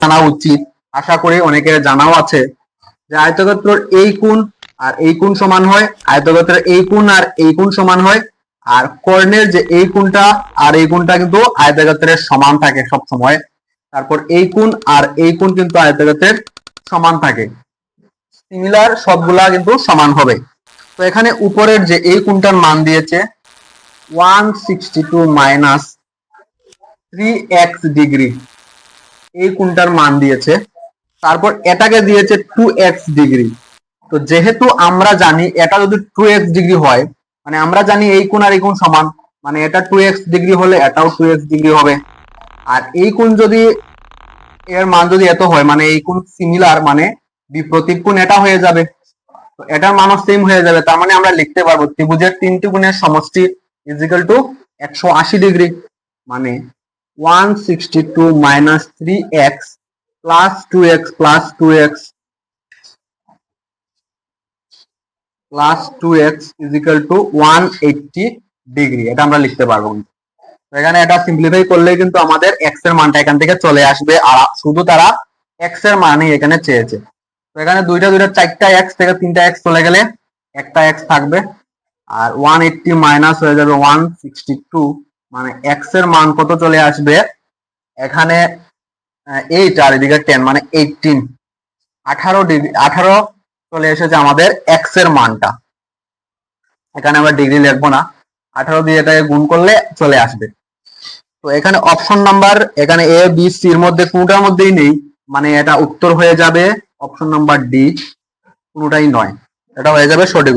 জানা উচিত, আশা করি অনেকের জানাও আছে, যে আয়তক্ষেত্রের এই কোণ আর এই কোণ সমান হয়, আয়তক্ষেত্রের এই কোণ আর এই কোণ সমান হয়, আর কর্ণের যে এই কোণটা আর এই কোণটা কিন্তু আয়তক্ষেত্রের সমান থাকে সব সময়। তারপর এই কোণ আর এই কোণ কিন্তু আয়তক্ষেত্রের সমান থাকে, সিমিলার সবগুলা কিন্তু সমান হবে। তো এখানে উপরের যে এই কোণটার মান দিয়েছে 162 মাইনাস 3x ডিগ্রি, এই কোণটার মান দিয়েছে। তারপর এটাকে দিয়েছে 2x ডিগ্রি। তো যেহেতু আমরা জানি এটা যদি 2x ডিগ্রি হয়, মানে আমরা জানি এই কোণ আর এই কোণ সমান, মানে এটা 2x ডিগ্রি হলে এটাও 2x ডিগ্রি হবে। আর এই কোণ যদি এর মান যদি এত হয়, মানে এই কোণ সিমিলার, মানে বিপরীত কোণ এটা হয়ে যাবে, তো এটার মানও সেম হয়ে যাবে। তার মানে আমরা লিখতে পারবো ত্রিভুজের তিনটি কোণের সমষ্টি ইজ ইকুয়াল টু 180 ডিগ্রি, মানে 162 minus 3x plus 2x plus 2x plus 2x is equal to 180 degree, এটা আমরা লিখতে পারবো। এখানে এটা সিম্পলিফাই করলে কিন্তু আমাদের x এর মানটা এখান থেকে চলে আসবে, আর শুধু তারা x এর মানই এখানে চেয়েছে। তো এখানে দুইটা চারটা x থেকে তিনটা x চলে গেলে একটা x থাকবে, আর 180 মাইনাস হয়ে যাবে 162, মানে x এর মান কত চলে আসবে এখানে 8 আর এদিকে 10, মানে 18, 18 ডিগ্রি, 18 চলে এসেছে আমাদের x এর মানটা। এখানে আমরা ডিগ্রি লিখবো না, 18 দিয়ে এটাকে গুণ করলে চলে আসবে। তো এখানে অপশন নাম্বার এখানে এ বি সি এর মধ্যে কোনটার মধ্যেই নেই, মানে এটা উত্তর হয়ে যাবে অপশন নাম্বার ডি, কোনটাই নয়, এটা হয়ে যাবে সঠিক।